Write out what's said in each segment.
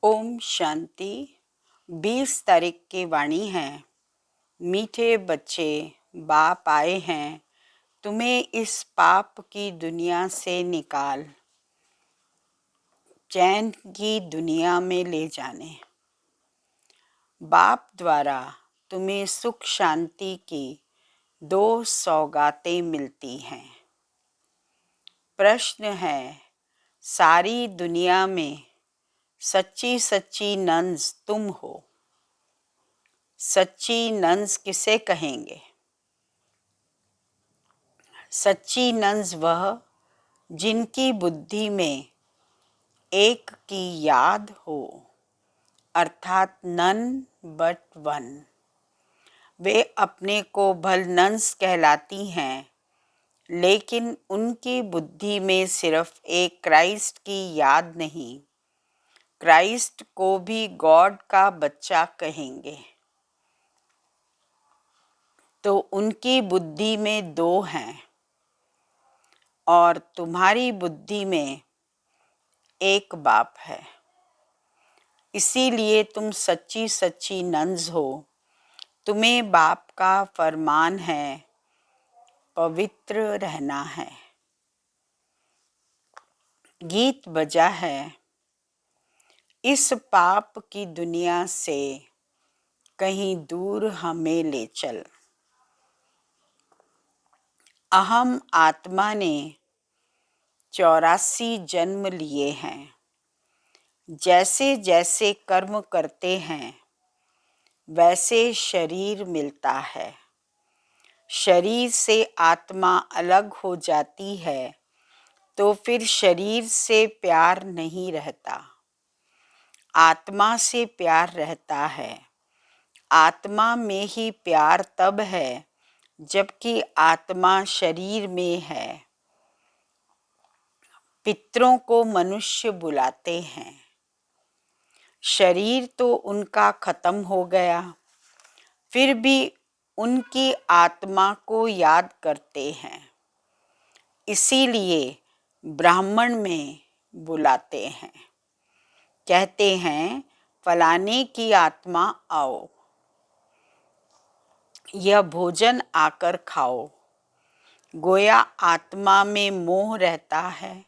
ओम शांति। 20 तारीख की वाणी है। मीठे बच्चे, बाप आए हैं तुम्हें इस पाप की दुनिया से निकाल चैन की दुनिया में ले जाने। बाप द्वारा तुम्हें सुख शांति की 2 सौगातें मिलती हैं। प्रश्न है, सारी दुनिया में सच्ची सच्ची नन्स तुम हो। सच्ची नन्स किसे कहेंगे? सच्ची नन्स वह जिनकी बुद्धि में एक की याद हो, अर्थात नन बट वन। वे अपने को भल नन्स कहलाती हैं, लेकिन उनकी बुद्धि में सिर्फ एक क्राइस्ट की याद नहीं, क्राइस्ट को भी गॉड का बच्चा कहेंगे। तो उनकी बुद्धि में 2 हैं और तुम्हारी बुद्धि में एक बाप है। इसीलिए तुम सच्ची सच्ची नन्स हो। तुम्हें बाप का फरमान है, पवित्र रहना है। गीत बजा है, इस पाप की दुनिया से कहीं दूर हमें ले चल। अहम आत्मा ने 84 जन्म लिए हैं। जैसे जैसे कर्म करते हैं वैसे शरीर मिलता है। शरीर से आत्मा अलग हो जाती है तो फिर शरीर से प्यार नहीं रहता, आत्मा से प्यार रहता है। आत्मा में ही प्यार तब है जबकि आत्मा शरीर में है। पितरों को मनुष्य बुलाते हैं। शरीर तो उनका खत्म हो गया, फिर भी उनकी आत्मा को याद करते हैं। इसीलिए ब्राह्मण में बुलाते हैं, कहते हैं फलाने की आत्मा आओ, यह भोजन आकर खाओ। गोया आत्मा में मोह रहता है,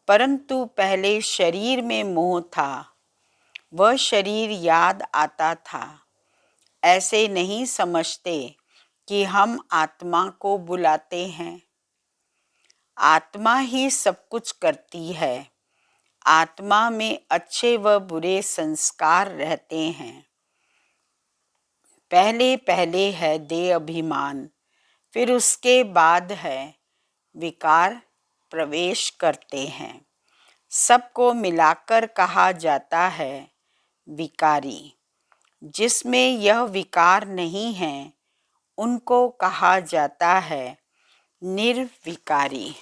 परंतु पहले शरीर में मोह था, वह शरीर याद आता था। ऐसे नहीं समझते कि हम आत्मा को बुलाते हैं। आत्मा ही सब कुछ करती है। आत्मा में अच्छे व बुरे संस्कार रहते हैं। पहले पहले है देह अभिमान, फिर उसके बाद है विकार प्रवेश करते हैं। सबको मिलाकर कहा जाता है विकारी। जिसमें यह विकार नहीं है उनको कहा जाता है निर्विकारी।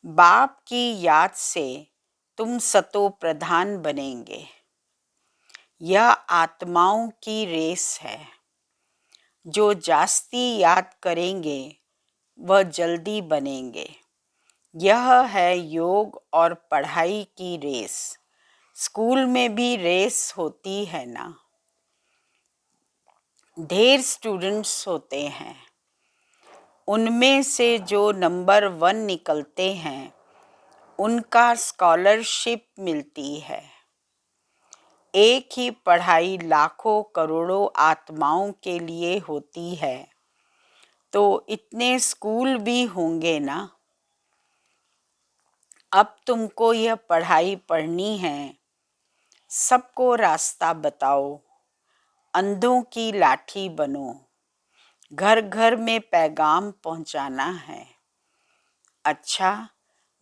बाप की याद से तुम सतो प्रधान बनेंगे। यह आत्माओं की रेस है। जो जास्ती याद करेंगे वह जल्दी बनेंगे। यह है योग और पढ़ाई की रेस। स्कूल में भी रेस होती है ना। ढेर स्टूडेंट्स होते हैं, उनमें से जो नंबर 1 निकलते हैं उनका स्कॉलरशिप मिलती है। एक ही पढ़ाई लाखों करोड़ों आत्माओं के लिए होती है, तो इतने स्कूल भी होंगे ना। अब तुमको यह पढ़ाई पढ़नी है, सबको रास्ता बताओ, अंधों की लाठी बनो, घर घर में पैगाम पहुंचाना है। अच्छा,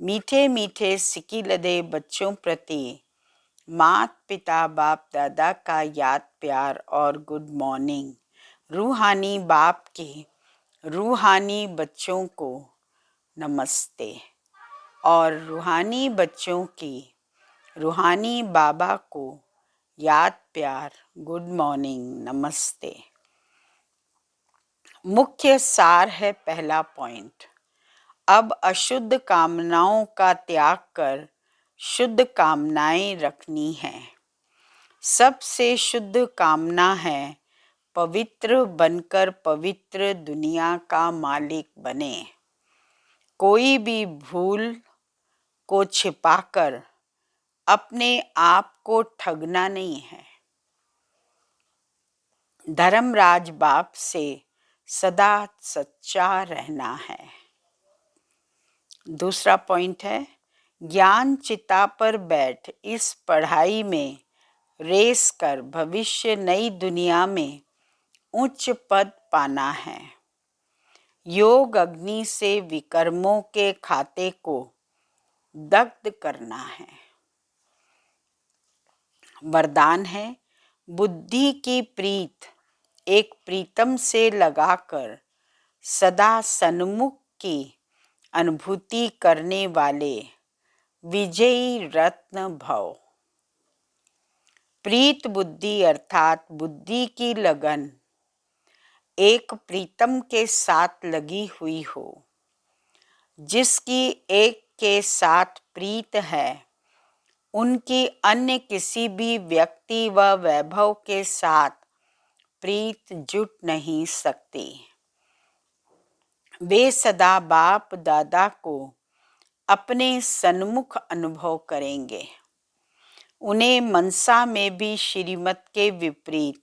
मीठे मीठे सिकी लदे बच्चों प्रति मात पिता बाप दादा का याद प्यार और गुड मॉर्निंग। रूहानी बाप के रूहानी बच्चों को नमस्ते और रूहानी बच्चों की रूहानी बाबा को याद प्यार गुड मॉर्निंग नमस्ते। मुख्य सार है पहला पॉइंट, अब अशुद्ध कामनाओं का त्याग कर शुद्ध कामनाएं रखनी है। सबसे शुद्ध कामना है पवित्र बनकर पवित्र दुनिया का मालिक बने। कोई भी भूल को छिपाकर अपने आप को ठगना नहीं है। धर्मराज बाप से सदा सच्चा रहना है। दूसरा पॉइंट है, ज्ञान चिता पर बैठ इस पढ़ाई में रेस कर भविष्य नई दुनिया में उच्च पद पाना है। योग अग्नि से विकर्मों के खाते को दग्ध करना है। वरदान है, बुद्धि की प्रीत एक प्रीतम से लगाकर सदा सन्मुख की अनुभूति करने वाले विजयी रत्न भव। प्रीत बुद्धि अर्थात बुद्धि की लगन एक प्रीतम के साथ लगी हुई हो। जिसकी एक के साथ प्रीत है, उनकी अन्य किसी भी व्यक्ति व वैभव के साथ प्रीत जुट नहीं सकती। वे सदा बाप दादा को अपने सन्मुख अनुभव करेंगे। उन्हें मनसा में भी श्रीमत के विपरीत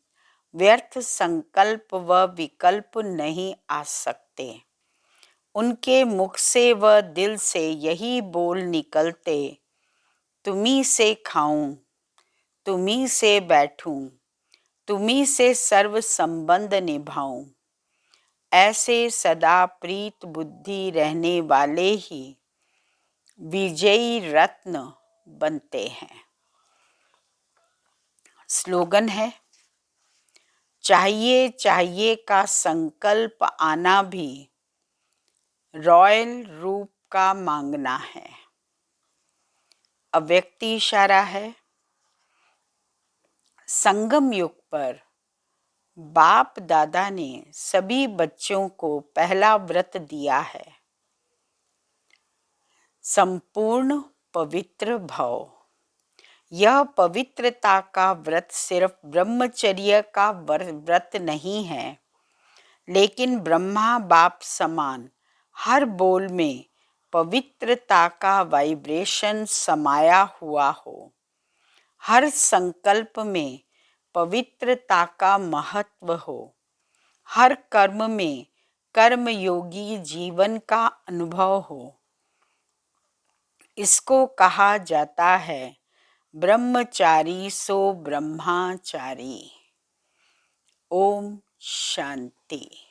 व्यर्थ संकल्प व विकल्प नहीं आ सकते। उनके मुख से व दिल से यही बोल निकलते, तुम्ही से खाऊं, तुम्ही से बैठूं, तुम्ही से सर्व संबंध निभाऊं। ऐसे सदा प्रीत बुद्धि रहने वाले ही विजयी रत्न बनते हैं। स्लोगन है, चाहिए चाहिए का संकल्प आना भी रॉयल रूप का मांगना है। अव्यक्ति इशारा है, संगम युग पर बाप दादा ने सभी बच्चों को पहला व्रत दिया है, संपूर्ण पवित्र भव। यह पवित्रता का व्रत सिर्फ ब्रह्मचर्य का व्रत नहीं है, लेकिन ब्रह्मा बाप समान हर बोल में पवित्रता का वाइब्रेशन समाया हुआ हो। हर संकल्प में पवित्रता का महत्व हो। हर कर्म में कर्मयोगी जीवन का अनुभव हो। इसको कहा जाता है ब्रह्मचारी सो ब्रह्माचारी। ओम शांति।